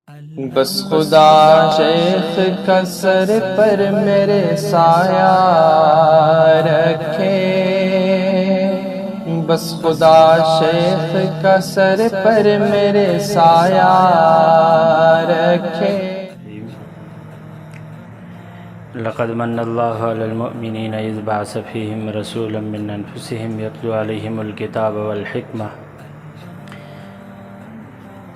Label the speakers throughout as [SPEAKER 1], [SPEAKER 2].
[SPEAKER 1] بس خدا شیخ کا سر پر میرے سایہ رکھے، بس خدا شیخ کا سر پر میرے سایہ رکھے۔
[SPEAKER 2] لقد من اللہ علی المؤمنین اذ بعث فیہم رسولا من انفسہم یتلو علیہم الکتاب والحکمہ،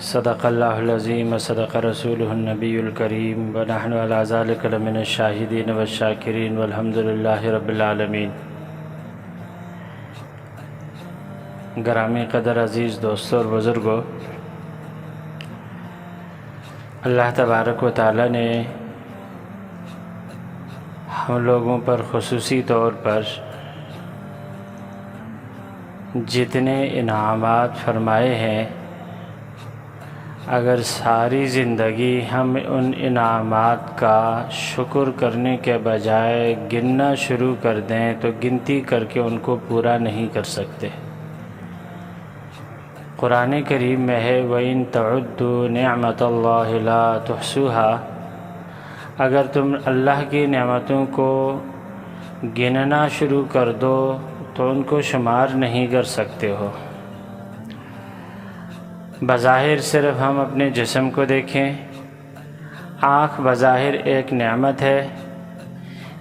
[SPEAKER 2] صدق اللہ العظیم وصدق رسولہ النبی الکریم ونحن علی ذلک لمن الشاہدین والشاکرین والحمد للہ رب العالمین۔ گرامی قدر عزیز دوستوں اور بزرگوں، اللہ تبارک و تعالی نے ہم لوگوں پر خصوصی طور پر جتنے انعامات فرمائے ہیں، اگر ساری زندگی ہم ان انعامات کا شکر کرنے کے بجائے گننا شروع کر دیں تو گنتی کر کے ان کو پورا نہیں کر سکتے۔ قرآن کریم میں ہے وَإِن تَعُدُّوا نِعْمَةَ اللَّهِ لَا تُحْصُوهَا، اگر تم اللہ کی نعمتوں کو گننا شروع کر دو تو ان کو شمار نہیں کر سکتے ہو۔ بظاہر صرف ہم اپنے جسم کو دیکھیں، آنکھ بظاہر ایک نعمت ہے،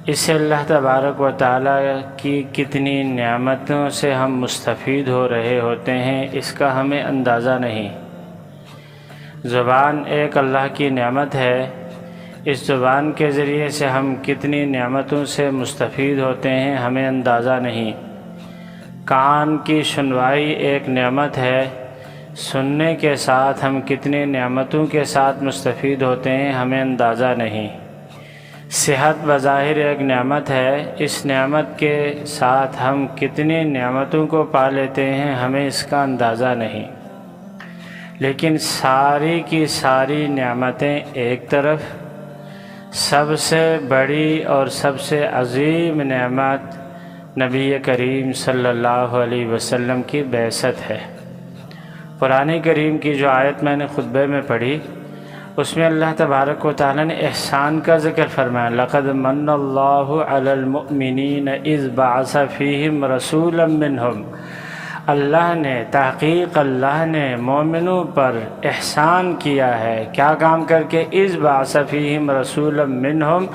[SPEAKER 2] اس سے اللہ تبارک و تعالیٰ کی کتنی نعمتوں سے ہم مستفید ہو رہے ہوتے ہیں اس کا ہمیں اندازہ نہیں۔ زبان ایک اللہ کی نعمت ہے، اس زبان کے ذریعے سے ہم کتنی نعمتوں سے مستفید ہوتے ہیں ہمیں اندازہ نہیں۔ کان کی سنوائی ایک نعمت ہے، سننے کے ساتھ ہم کتنے نعمتوں کے ساتھ مستفید ہوتے ہیں ہمیں اندازہ نہیں۔ صحت بظاہر ایک نعمت ہے، اس نعمت کے ساتھ ہم کتنی نعمتوں کو پا لیتے ہیں ہمیں اس کا اندازہ نہیں۔ لیکن ساری کی ساری نعمتیں ایک طرف، سب سے بڑی اور سب سے عظیم نعمت نبی کریم صلی اللہ علیہ وسلم کی بعثت ہے۔ قرآن کریم کی جو آیت میں نے خطبے میں پڑھی اس میں اللہ تبارک و تعالیٰ نے احسان کا ذکر فرمایا، لقد من اللہ علی المؤمنین اذ بعث فیہم رسولا منہم، اللہ نے تحقیق اللہ نے مومنوں پر احسان کیا ہے، کیا کام کر کے؟ اذ بعث فیہم رسولا منہم،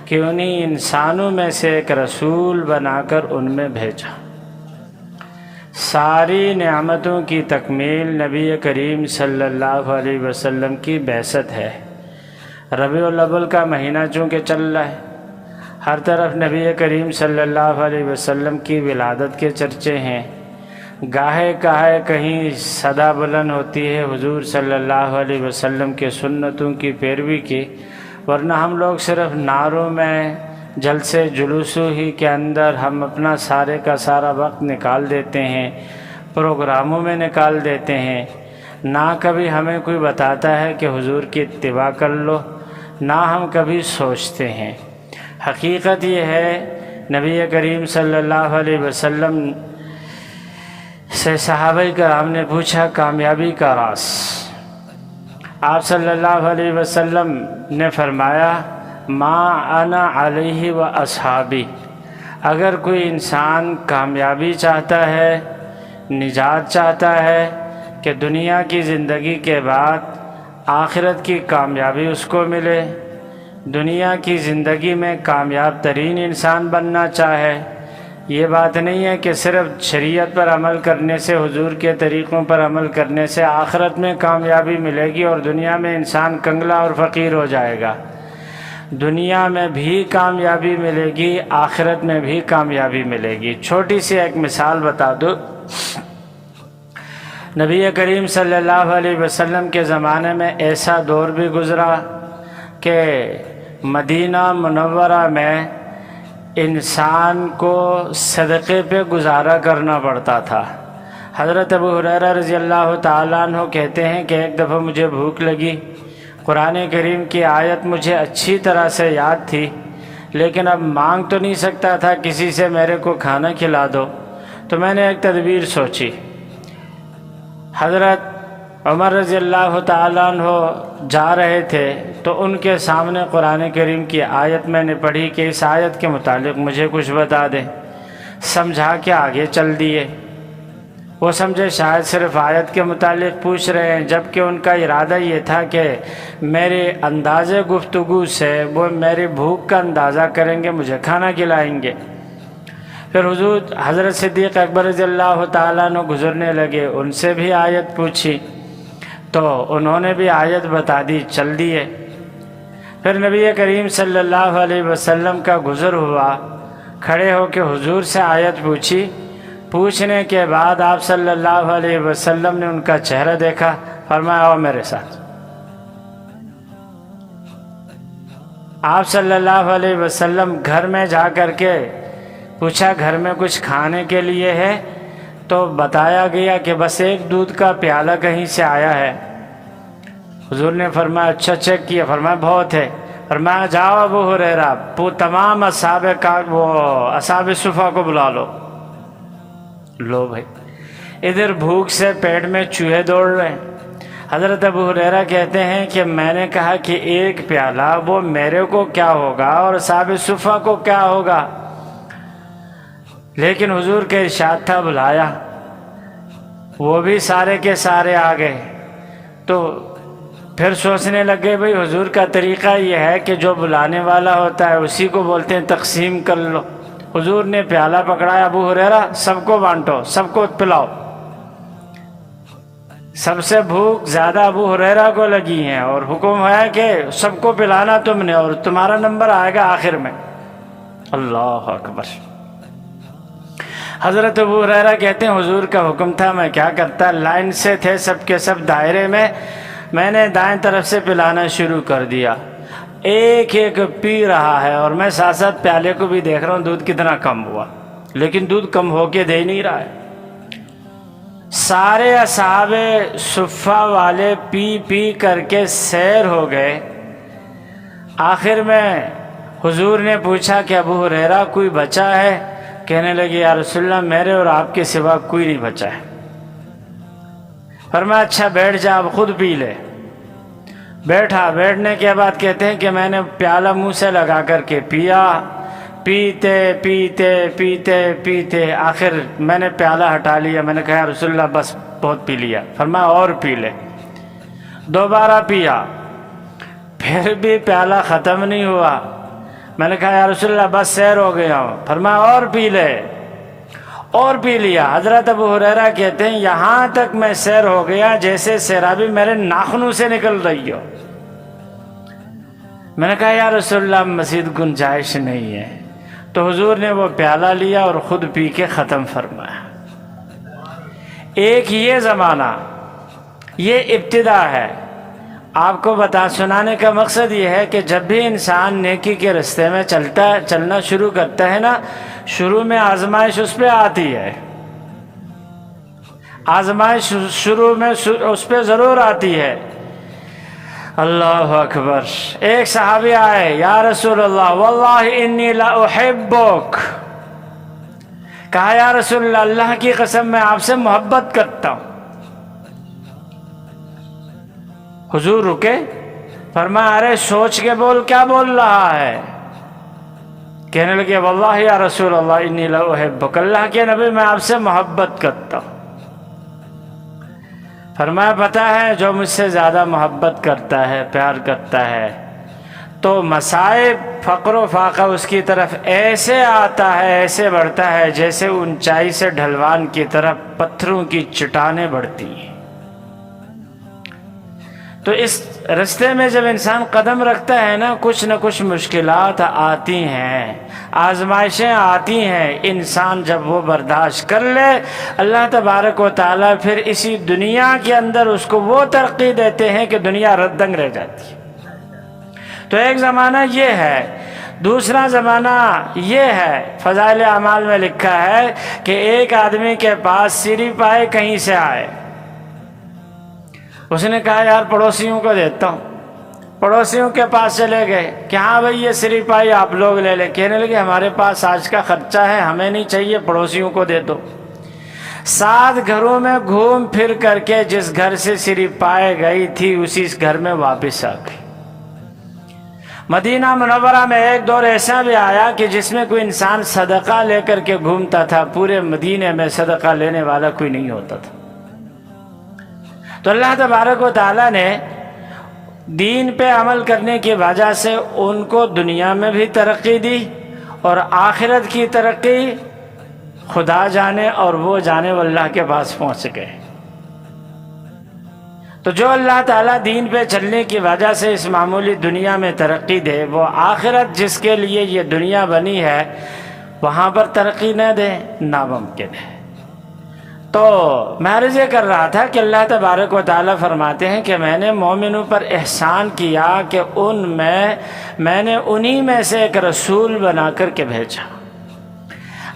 [SPEAKER 2] کہ انہی انسانوں میں سے ایک رسول بنا کر ان میں بھیجا۔ ساری نعمتوں کی تکمیل نبی کریم صلی اللہ علیہ وسلم کی بعثت ہے۔ ربیع الاول کا مہینہ چونکہ چل رہا ہے، ہر طرف نبی کریم صلی اللہ علیہ وسلم کی ولادت کے چرچے ہیں، گاہے گاہے کہیں صدا بلند ہوتی ہے حضور صلی اللہ علیہ وسلم کے سنتوں کی پیروی کی، ورنہ ہم لوگ صرف نعروں میں جلسے جلوسوں ہی کے اندر ہم اپنا سارے کا سارا وقت نکال دیتے ہیں، پروگراموں میں نکال دیتے ہیں، نہ کبھی ہمیں کوئی بتاتا ہے کہ حضور کی اتباع کر لو، نہ ہم کبھی سوچتے ہیں۔ حقیقت یہ ہے نبی کریم صلی اللہ علیہ وسلم سے صحابہ کرام نے پوچھا کامیابی کا راز، آپ صلی اللہ علیہ وسلم نے فرمایا ما انا علیہ و اصحابی، اگر کوئی انسان کامیابی چاہتا ہے، نجات چاہتا ہے کہ دنیا کی زندگی کے بعد آخرت کی کامیابی اس کو ملے، دنیا کی زندگی میں کامیاب ترین انسان بننا چاہے، یہ بات نہیں ہے کہ صرف شریعت پر عمل کرنے سے، حضور کے طریقوں پر عمل کرنے سے آخرت میں کامیابی ملے گی اور دنیا میں انسان کنگلا اور فقیر ہو جائے گا۔ دنیا میں بھی کامیابی ملے گی، آخرت میں بھی کامیابی ملے گی۔ چھوٹی سی ایک مثال بتا دو، نبی کریم صلی اللہ علیہ وسلم کے زمانے میں ایسا دور بھی گزرا کہ مدینہ منورہ میں انسان کو صدقے پہ گزارا کرنا پڑتا تھا۔ حضرت ابو ہریرہ رضی اللہ تعالیٰ عنہ کہتے ہیں کہ ایک دفعہ مجھے بھوک لگی، قرآن کریم کی آیت مجھے اچھی طرح سے یاد تھی، لیکن اب مانگ تو نہیں سکتا تھا کسی سے میرے کو کھانا کھلا دو، تو میں نے ایک تدبیر سوچی۔ حضرت عمر رضی اللہ تعالیٰ عنہ جا رہے تھے تو ان کے سامنے قرآن کریم کی آیت میں نے پڑھی کہ اس آیت کے متعلق مجھے کچھ بتا دیں، سمجھا کے آگے چل دیے۔ وہ سمجھے شاید صرف آیت کے متعلق پوچھ رہے ہیں، جبکہ ان کا ارادہ یہ تھا کہ میرے انداز گفتگو سے وہ میری بھوک کا اندازہ کریں گے، مجھے کھانا کھلائیں گے۔ پھر حضور حضرت صدیق اکبر رضی اللہ تعالیٰ عنہ گزرنے لگے، ان سے بھی آیت پوچھی تو انہوں نے بھی آیت بتا دی، چل دیے۔ پھر نبی کریم صلی اللہ علیہ وسلم کا گزر ہوا، کھڑے ہو کے حضور سے آیت پوچھی۔ پوچھنے کے بعد آپ صلی اللہ علیہ وسلم نے ان کا چہرہ دیکھا، فرمایا آؤ میرے ساتھ۔ آپ صلی اللہ علیہ وسلم گھر میں جا کر کے پوچھا گھر میں کچھ کھانے کے لیے ہے؟ تو بتایا گیا کہ بس ایک دودھ کا پیالہ کہیں سے آیا ہے۔ حضور نے فرمایا اچھا چیک کیا، فرمایا بہت ہے۔ فرمایا جاؤ ابو ہریرہ تمام اصحاب صفا کو بلا لو۔ لو بھائی، ادھر بھوک سے پیٹ میں چوہے دوڑ رہے ہیں۔ حضرت ابو ہریرہ کہتے ہیں کہ میں نے کہا کہ ایک پیالہ وہ میرے کو کیا ہوگا اور اصحاب صفا کو کیا ہوگا، لیکن حضور کے ارشاد تھا بلایا، وہ بھی سارے کے سارے آ گئے۔ تو پھر سوچنے لگے بھئی حضور کا طریقہ یہ ہے کہ جو بلانے والا ہوتا ہے اسی کو بولتے ہیں تقسیم کر لو۔ حضور نے پیالہ پکڑایا، ابو ہریرہ سب کو بانٹو، سب کو پلاؤ۔ سب سے بھوک زیادہ ابو ہریرہ کو لگی ہیں اور حکم ہے کہ سب کو پلانا تم نے، اور تمہارا نمبر آئے گا آخر میں۔ اللہ اکبر۔ حضرت ابو ہریرہ کہتے ہیں حضور کا حکم تھا، میں کیا کرتا، لائن سے تھے سب کے سب دائرے میں نے دائیں طرف سے پلانا شروع کر دیا۔ ایک ایک پی رہا ہے اور میں ساتھ ساتھ پیالے کو بھی دیکھ رہا ہوں دودھ کتنا کم ہوا، لیکن دودھ کم ہو کے دے نہیں رہا ہے۔ سارے اصحاب صفہ والے پی پی کر کے سیر ہو گئے۔ آخر میں حضور نے پوچھا کہ ابو ہریرہ کوئی بچا ہے؟ کہنے لگے یا رسول اللہ میرے اور آپ کے سوا کوئی نہیں بچا ہے۔ فرمایا اچھا بیٹھ جا، اب خود پی لے۔ بیٹھا، بیٹھنے کے بعد کہتے ہیں کہ میں نے پیالہ منہ سے لگا کر کے پیا، پیتے پیتے پیتے پیتے آخر میں نے پیالہ ہٹا لیا۔ میں نے کہا یا رسول اللہ بس بہت پی لیا۔ فرمایا اور پی لے۔ دوبارہ پیا، پھر بھی پیالہ ختم نہیں ہوا۔ میں نے کہا یا رسول اللہ بس سیر ہو گیا ہوں۔ فرمایا اور پی لے، اور پی لیا۔ حضرت ابو ہریرہ کہتے ہیں یہاں تک میں سیر ہو گیا جیسے سیرابی میرے ناخنوں سے نکل رہی ہو۔ میں نے کہا یا رسول اللہ مزید گنجائش نہیں ہے۔ تو حضور نے وہ پیالہ لیا اور خود پی کے ختم فرمایا۔ ایک یہ زمانہ، یہ ابتدا ہے۔ آپ کو سنانے کا مقصد یہ ہے کہ جب بھی انسان نیکی کے رستے میں چلنا شروع کرتا ہے نا، شروع میں آزمائش اس پہ آتی ہے، آزمائش شروع میں اس پہ ضرور آتی ہے۔ اللہ اکبر۔ ایک صحابی آئے، یا رسول اللہ واللہ انی لا احبک، کہا یا رسول اللہ اللہ کی قسم میں آپ سے محبت کرتا ہوں۔ حضور رکے، فرمایا ارے سوچ کے بول، کیا بول رہا ہے؟ کہنے لگے واللہ یا رسول اللہ انی لا احبک، اللہ کے نبی میں آپ سے محبت کرتا ہوں۔ فرمایا پتہ ہے جو مجھ سے زیادہ محبت کرتا ہے، پیار کرتا ہے، تو مصائب فقر و فاقہ اس کی طرف ایسے آتا ہے، ایسے بڑھتا ہے جیسے اونچائی سے ڈھلوان کی طرف پتھروں کی چٹانیں بڑھتی ہیں۔ تو اس رستے میں جب انسان قدم رکھتا ہے نا، کچھ نہ کچھ مشکلات آتی ہیں، آزمائشیں آتی ہیں، انسان جب وہ برداشت کر لے، اللہ تبارک و تعالیٰ پھر اسی دنیا کے اندر اس کو وہ ترقی دیتے ہیں کہ دنیا ردنگ رہ جاتی ہے۔ تو ایک زمانہ یہ ہے۔ دوسرا زمانہ یہ ہے، فضائل اعمال میں لکھا ہے کہ ایک آدمی کے پاس سری پائے کہیں سے آئے، اس نے کہا یار پڑوسیوں کو دیتا ہوں۔ پڑوسیوں کے پاس چلے گئے کہ ہاں بھائی یہ سری پائی آپ لوگ لے لیں۔ کہنے لگے ہمارے پاس آج کا خرچہ ہے، ہمیں نہیں چاہیے، پڑوسیوں کو دے دو۔ 7 گھروں میں گھوم پھر کر کے جس گھر سے صرف پائے گئی تھی اسی گھر میں واپس آ گئی۔ مدینہ منورہ میں ایک دور ایسا بھی آیا کہ جس میں کوئی انسان صدقہ لے کر کے گھومتا تھا، پورے مدینے میں صدقہ لینے والا کوئی نہیں ہوتا تھا۔ تو اللہ تبارک و تعالیٰ نے دین پہ عمل کرنے کی وجہ سے ان کو دنیا میں بھی ترقی دی اور آخرت کی ترقی خدا جانے اور وہ جانے، وہ اللہ کے پاس پہنچ گئے۔ تو جو اللہ تعالیٰ دین پہ چلنے کی وجہ سے اس معمولی دنیا میں ترقی دے، وہ آخرت جس کے لیے یہ دنیا بنی ہے وہاں پر ترقی نہ دے، ناممکن ہے۔ تو میں عرض یہ کر رہا تھا کہ اللہ تبارک و تعالیٰ فرماتے ہیں کہ میں نے مومنوں پر احسان کیا کہ میں نے انہی میں سے ایک رسول بنا کر کے بھیجا۔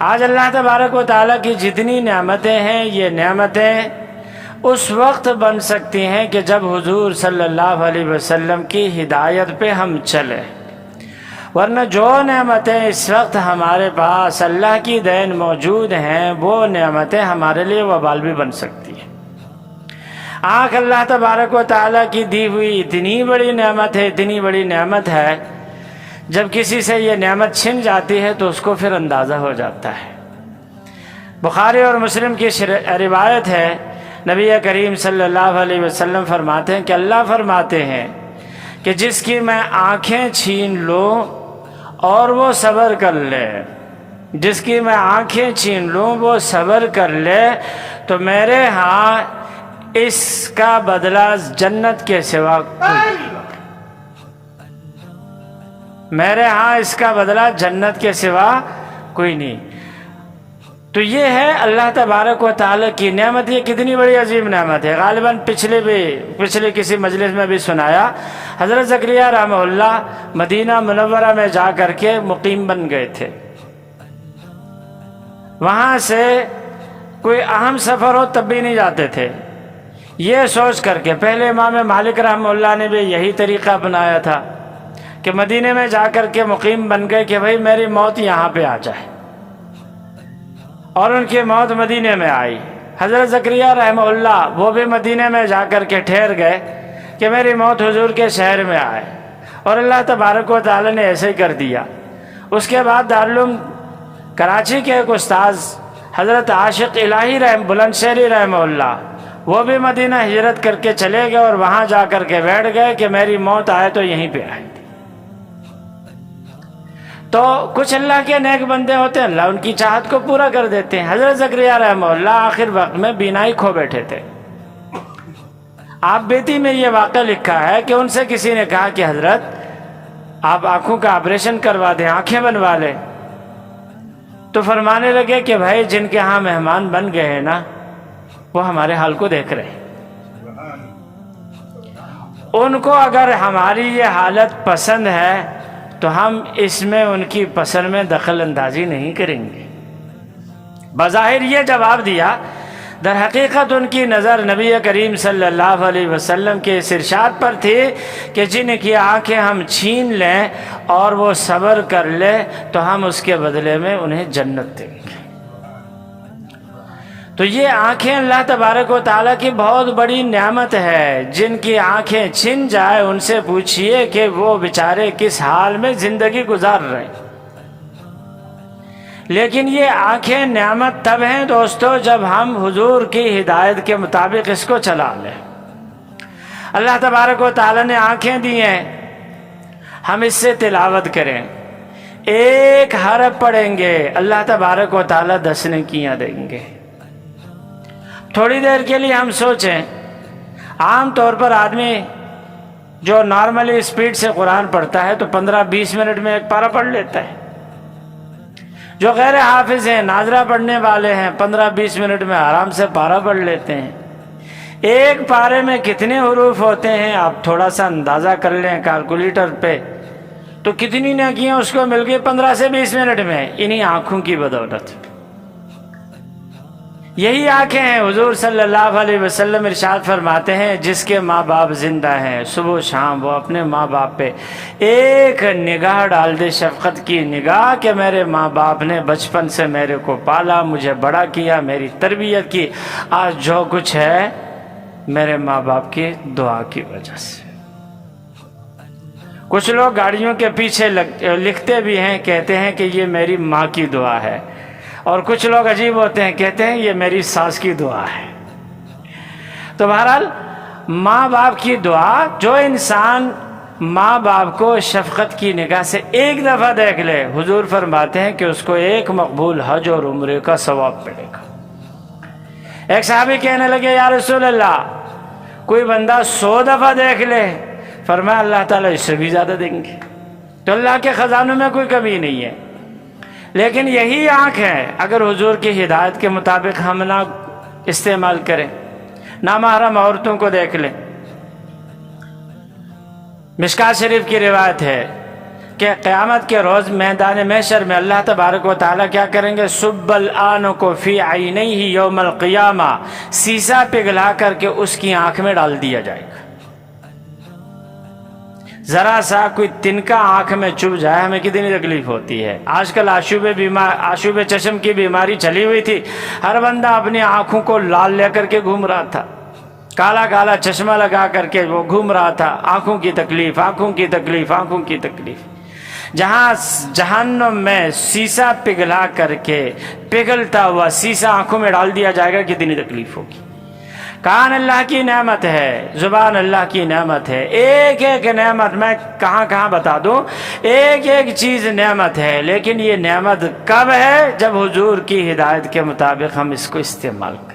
[SPEAKER 2] آج اللہ تبارک و تعالیٰ کی جتنی نعمتیں ہیں، یہ نعمتیں اس وقت بن سکتی ہیں کہ جب حضور صلی اللہ علیہ وسلم کی ہدایت پہ ہم چلیں، ورنہ جو نعمتیں اس وقت ہمارے پاس اللہ کی دین موجود ہیں وہ نعمتیں ہمارے لیے وبال بھی بن سکتی ہیں۔ آنکھ اللہ تبارک و تعالیٰ کی دی ہوئی اتنی بڑی نعمت ہے، اتنی بڑی نعمت ہے، جب کسی سے یہ نعمت چھن جاتی ہے تو اس کو پھر اندازہ ہو جاتا ہے۔ بخاری اور مسلم کی روایت ہے، نبی کریم صلی اللہ علیہ وسلم فرماتے ہیں کہ اللہ فرماتے ہیں کہ جس کی میں آنکھیں چھین لوں اور وہ صبر کر لے، جس کی میں آنکھیں چھین لوں وہ صبر کر لے، تو میرے ہاں اس کا بدلہ جنت کے سوا میرے ہاں اس کا بدلہ جنت کے سوا کوئی نہیں۔ تو یہ ہے اللہ تبارک و تعالیٰ کی نعمت۔ یہ کتنی بڑی عظیم نعمت ہے۔ غالباً پچھلے کسی مجلس میں بھی سنایا، حضرت زکریہ رحمہ اللہ مدینہ منورہ میں جا کر کے مقیم بن گئے تھے۔ وہاں سے کوئی اہم سفر ہو تب بھی نہیں جاتے تھے، یہ سوچ کر کے۔ پہلے امام مالک رحمہ اللہ نے بھی یہی طریقہ اپنایا تھا کہ مدینے میں جا کر کے مقیم بن گئے کہ بھائی میری موت یہاں پہ آ جائے، اور ان کی موت مدینے میں آئی۔ حضرت زکریہ رحمہ اللہ وہ بھی مدینے میں جا کر کے ٹھہر گئے کہ میری موت حضور کے شہر میں آئے، اور اللہ تبارک و تعالی نے ایسے ہی کر دیا۔ اس کے بعد دارالعلوم کراچی کے ایک استاذ حضرت عاشق الہی بلند شہری رحمہ اللہ، وہ بھی مدینہ ہجرت کر کے چلے گئے اور وہاں جا کر کے بیٹھ گئے کہ میری موت آئے تو یہیں پہ آئے۔ تو کچھ اللہ کے نیک بندے ہوتے ہیں، اللہ ان کی چاہت کو پورا کر دیتے ہیں۔ حضرت زکریہ رحمہ اللہ آخر وقت میں بینائی کھو بیٹھے تھے۔ آپ بیتی میں یہ واقعہ لکھا ہے کہ ان سے کسی نے کہا کہ حضرت آپ آنکھوں کا آپریشن کروا دیں، آنکھیں بنوا لیں۔ تو فرمانے لگے کہ بھائی جن کے ہاں مہمان بن گئے ہیں نا، وہ ہمارے حال کو دیکھ رہے ہیں، ان کو اگر ہماری یہ حالت پسند ہے تو ہم اس میں ان کی پسند میں دخل اندازی نہیں کریں گے۔ بظاہر یہ جواب دیا، در حقیقت ان کی نظر نبی کریم صلی اللہ علیہ وسلم کے اس ارشاد پر تھی کہ جن کی آنکھیں ہم چھین لیں اور وہ صبر کر لے تو ہم اس کے بدلے میں انہیں جنت دیں گے۔ تو یہ آنکھیں اللہ تبارک و تعالیٰ کی بہت بڑی نعمت ہے۔ جن کی آنکھیں چھن جائے ان سے پوچھئے کہ وہ بیچارے کس حال میں زندگی گزار رہے ہیں۔ لیکن یہ آنکھیں نعمت تب ہیں دوستو جب ہم حضور کی ہدایت کے مطابق اس کو چلا لیں۔ اللہ تبارک و تعالیٰ نے آنکھیں دی ہیں، ہم اس سے تلاوت کریں، ایک حرف پڑھیں گے اللہ تبارک و تعالیٰ 10 نیکیاں دیں گے۔ تھوڑی دیر کے لیے ہم سوچیں، عام طور پر آدمی جو نارملی اسپیڈ سے قرآن پڑھتا ہے تو 15-20 منٹ میں ایک پارہ پڑھ لیتا ہے۔ جو غیر حافظ ہیں، ناظرہ پڑھنے والے ہیں، 15-20 منٹ میں آرام سے پارہ پڑھ لیتے ہیں۔ ایک پارے میں کتنے حروف ہوتے ہیں آپ تھوڑا سا اندازہ کر لیں کیلکولیٹر پہ، تو کتنی نیکیاں اس کو مل گئی 15 سے 20 منٹ میں، انہی آنکھوں کی بدولت۔ یہی آنکھیں ہیں، حضور صلی اللہ علیہ وسلم ارشاد فرماتے ہیں جس کے ماں باپ زندہ ہیں صبح و شام وہ اپنے ماں باپ پہ ایک نگاہ ڈال دے، شفقت کی نگاہ، کہ میرے ماں باپ نے بچپن سے میرے کو پالا، مجھے بڑا کیا، میری تربیت کی، آج جو کچھ ہے میرے ماں باپ کی دعا کی وجہ سے۔ کچھ لوگ گاڑیوں کے پیچھے لکھتے بھی ہیں، کہتے ہیں کہ یہ میری ماں کی دعا ہے، اور کچھ لوگ عجیب ہوتے ہیں، کہتے ہیں یہ میری ساس کی دعا ہے۔ تو بہرحال ماں باپ کی دعا، جو انسان ماں باپ کو شفقت کی نگاہ سے ایک دفعہ دیکھ لے، حضور فرماتے ہیں کہ اس کو ایک مقبول حج اور عمرے کا ثواب ملے گا۔ ایک صحابی کہنے لگے یا رسول اللہ، کوئی بندہ 100 دفعہ دیکھ لے؟ فرمایا اللہ تعالیٰ اس سے بھی زیادہ دیں گے۔ تو اللہ کے خزانوں میں کوئی کمی نہیں ہے، لیکن یہی آنکھ ہے، اگر حضور کی ہدایت کے مطابق ہم نہ استعمال کریں، نامحرم عورتوں کو دیکھ لیں۔ مشکات شریف کی روایت ہے کہ قیامت کے روز میدان محشر میں اللہ تبارک و تعالیٰ کیا کریں گے؟ سب الآن کو فی عینیہ یوم القیامہ، سیسا پگھلا کر کے اس کی آنکھ میں ڈال دیا جائے گا۔ ذرا سا کوئی تنکا آنکھ میں چبھ جائے ہمیں کتنی تکلیف ہوتی ہے۔ آج کل آشوب چشم کی بیماری چلی ہوئی تھی، ہر بندہ اپنی آنکھوں کو لال لے کر کے گھوم رہا تھا، کالا کالا چشمہ لگا کر کے وہ گھوم رہا تھا، آنکھوں کی تکلیف، آنکھوں کی تکلیف، آنکھوں کی تکلیف۔ جہاں جہنم میں سیسا پگھلا کر کے پگھلتا ہوا سیسا آنکھوں میں ڈال دیا جائے گا، کتنی تکلیف ہوگی۔ کان اللہ کی نعمت ہے، زبان اللہ کی نعمت ہے، ایک ایک نعمت میں کہاں کہاں بتا دوں، ایک ایک چیز نعمت ہے، لیکن یہ نعمت کب ہے؟ جب حضور کی ہدایت کے مطابق ہم اس کو استعمال کریں۔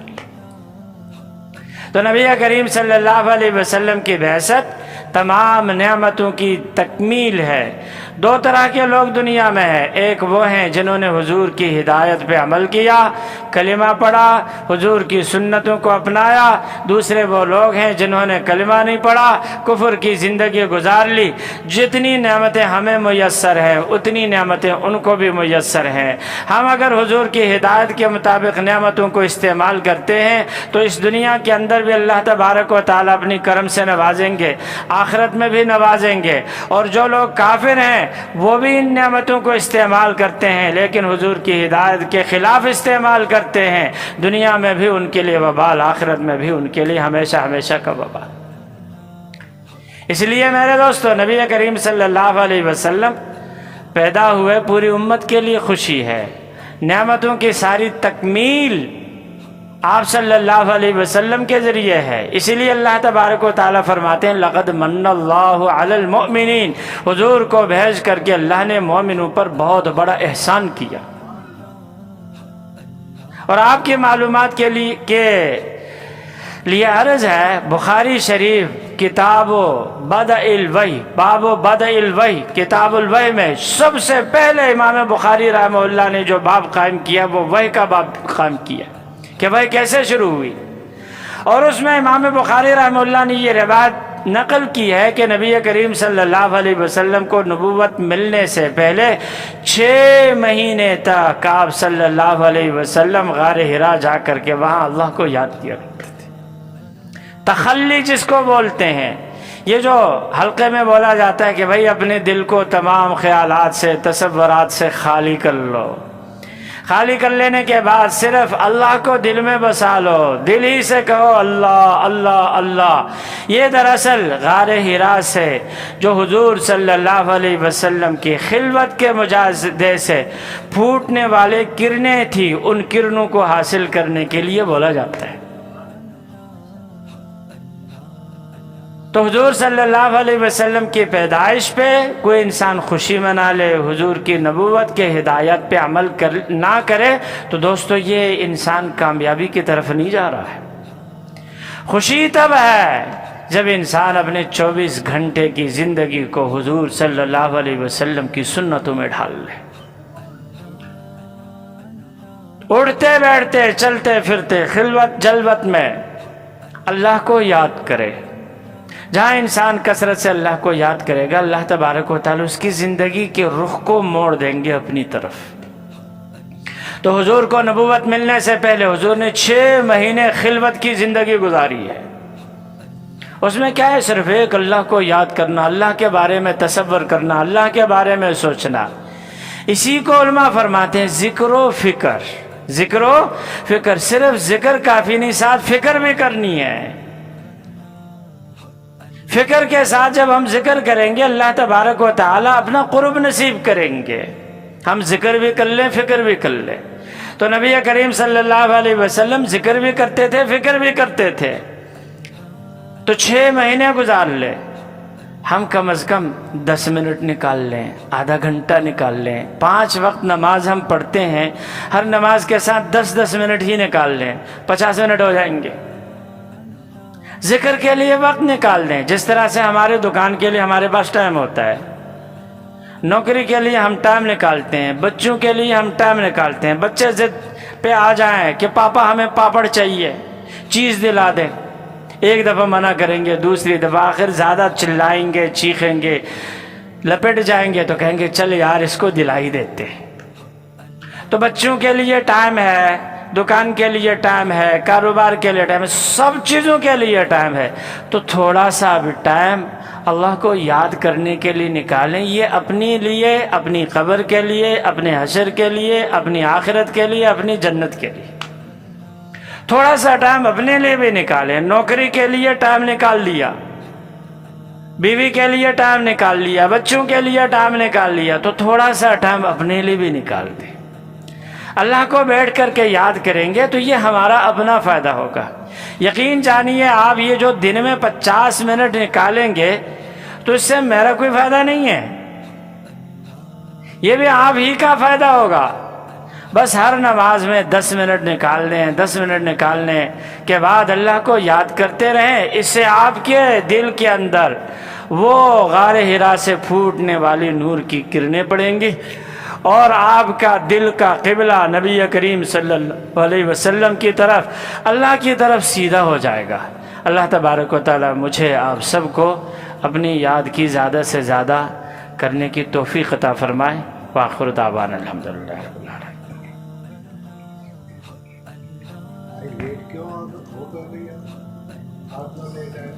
[SPEAKER 2] تو نبی کریم صلی اللہ علیہ وسلم کی بعثت تمام نعمتوں کی تکمیل ہے۔ 2 طرح کے لوگ دنیا میں ہیں، ایک وہ ہیں جنہوں نے حضور کی ہدایت پہ عمل کیا، کلمہ پڑھا، حضور کی سنتوں کو اپنایا۔ دوسرے وہ لوگ ہیں جنہوں نے کلمہ نہیں پڑھا، کفر کی زندگی گزار لی۔ جتنی نعمتیں ہمیں میسر ہیں اتنی نعمتیں ان کو بھی میسر ہیں۔ ہم اگر حضور کی ہدایت کے مطابق نعمتوں کو استعمال کرتے ہیں تو اس دنیا کے اندر بھی اللہ تبارک و تعالیٰ اپنی کرم سے نوازیں گے، آخرت میں بھی نوازیں گے۔ اور جو لوگ کافر ہیں وہ بھی ان نعمتوں کو استعمال کرتے ہیں لیکن حضور کی ہدایت کے خلاف استعمال کرتے ہیں، دنیا میں بھی ان کے لیے وبال، آخرت میں بھی ان کے لیے ہمیشہ ہمیشہ کا وبال۔ اس لیے میرے دوستو، نبی کریم صلی اللہ علیہ وسلم پیدا ہوئے پوری امت کے لیے خوشی ہے۔ نعمتوں کی ساری تکمیل آپ صلی اللہ علیہ وسلم کے ذریعے ہے، اسی لیے اللہ تبارک و تعالیٰ فرماتے ہیں لقد من اللہ علی المؤمنین، حضور کو بھیج کر کے اللہ نے مومنوں پر بہت بڑا احسان کیا۔ اور آپ کی معلومات کے لیے عرض ہے، بخاری شریف کتاب بدء الوحی، باب بدء الوحی، کتاب الوحی میں سب سے پہلے امام بخاری رحمہ اللہ نے جو باب قائم کیا وہ وحی کا باب قائم کیا کہ وحی کیسے شروع ہوئی۔ اور اس میں امام بخاری رحمہ اللہ نے یہ روایت نقل کی ہے کہ نبی کریم صلی اللہ علیہ وسلم کو نبوت ملنے سے پہلے 6 مہینے تک آپ صلی اللہ علیہ وسلم غار حرا جا کر کے وہاں اللہ کو یاد کیا کرتے تھے۔ تخلی جس کو بولتے ہیں، یہ جو حلقے میں بولا جاتا ہے کہ بھائی اپنے دل کو تمام خیالات سے، تصورات سے خالی کر لو، خالی کر لینے کے بعد صرف اللہ کو دل میں بسا لو، دل ہی سے کہو اللہ اللہ اللہ۔ یہ دراصل غار حرا سے جو حضور صلی اللہ علیہ وسلم کی خلوت کے مجاہدے سے پھوٹنے والے کرنیں تھی، ان کرنوں کو حاصل کرنے کے لیے بولا جاتا ہے۔ تو حضور صلی اللہ علیہ وسلم کی پیدائش پہ کوئی انسان خوشی منا لے، حضور کی نبوت کے ہدایت پہ عمل نہ کرے تو دوستو یہ انسان کامیابی کی طرف نہیں جا رہا ہے۔ خوشی تب ہے جب انسان اپنے 24 گھنٹے کی زندگی کو حضور صلی اللہ علیہ وسلم کی سنتوں میں ڈھال لے، اٹھتے بیٹھتے چلتے پھرتے خلوت جلوت میں اللہ کو یاد کرے۔ جہاں انسان کثرت سے اللہ کو یاد کرے گا، اللہ تبارک و تعالیٰ اس کی زندگی کے رخ کو موڑ دیں گے اپنی طرف۔ تو حضور کو نبوت ملنے سے پہلے حضور نے 6 مہینے خلوت کی زندگی گزاری ہے۔ اس میں کیا ہے؟ صرف ایک اللہ کو یاد کرنا، اللہ کے بارے میں تصور کرنا، اللہ کے بارے میں سوچنا۔ اسی کو علماء فرماتے ہیں ذکر و فکر۔ ذکر و فکر، صرف ذکر کافی نہیں، ساتھ فکر بھی کرنی ہے۔ فکر کے ساتھ جب ہم ذکر کریں گے اللہ تبارک و تعالیٰ اپنا قرب نصیب کریں گے۔ ہم ذکر بھی کر لیں، فکر بھی کر لیں۔ تو نبی کریم صلی اللہ علیہ وسلم ذکر بھی کرتے تھے، فکر بھی کرتے تھے۔ تو 6 مہینے گزار لیں، ہم کم از کم 10 منٹ نکال لیں، آدھا گھنٹہ نکال لیں۔ 5 وقت نماز ہم پڑھتے ہیں، ہر نماز کے ساتھ 10 منٹ ہی نکال لیں، 50 منٹ ہو جائیں گے۔ ذکر کے لیے وقت نکال دیں، جس طرح سے ہمارے دکان کے لیے ہمارے پاس ٹائم ہوتا ہے، نوکری کے لیے ہم ٹائم نکالتے ہیں، بچوں کے لیے ہم ٹائم نکالتے ہیں۔ بچے ضد پہ آ جائیں کہ پاپا ہمیں پاپڑ چاہیے، چیز دلا دیں، ایک دفعہ منع کریں گے، دوسری دفعہ، آخر زیادہ چلائیں گے، چیخیں گے، لپٹ جائیں گے تو کہیں گے چل یار اس کو دلا ہی دیتے۔ تو بچوں کے لیے ٹائم ہے، دکان کے لیے ٹائم ہے، کاروبار کے لیے ٹائم ہے، سب چیزوں کے لیے ٹائم ہے۔ تو تھوڑا سا بھی ٹائم اللہ کو یاد کرنے کے لیے نکالیں۔ یہ اپنے لیے، اپنی قبر کے لیے، اپنے حشر کے لیے، اپنی آخرت کے لیے، اپنی جنت کے لیے تھوڑا سا ٹائم اپنے لیے بھی نکالیں۔ نوکری کے لیے ٹائم نکال لیا، بیوی کے لیے ٹائم نکال لیا، بچوں کے لیے ٹائم نکال لیا، تو تھوڑا سا ٹائم اپنے لیے بھی نکال دیں۔ اللہ کو بیٹھ کر کے یاد کریں گے تو یہ ہمارا اپنا فائدہ ہوگا۔ یقین جانیے آپ یہ جو دن میں 50 منٹ نکالیں گے تو اس سے میرا کوئی فائدہ نہیں ہے، یہ بھی آپ ہی کا فائدہ ہوگا۔ بس ہر نماز میں 10 منٹ نکال لیں، 10 منٹ نکالنے کے بعد اللہ کو یاد کرتے رہیں۔ اس سے آپ کے دل کے اندر وہ غار حرا سے پھوٹنے والی نور کی کرنیں پڑیں گی اور آپ کا دل کا قبلہ نبی کریم صلی اللہ علیہ وسلم کی طرف، اللہ کی طرف سیدھا ہو جائے گا۔ اللہ تبارک و تعالیٰ مجھے آپ سب کو اپنی یاد کی زیادہ سے زیادہ کرنے کی توفیق عطا فرمائے۔ وآخر دعوانا الحمدللہ رب العالمین۔
[SPEAKER 3] لیٹ کیوں ہو کر رہی ہے؟ آپ لوگ لیٹ آئے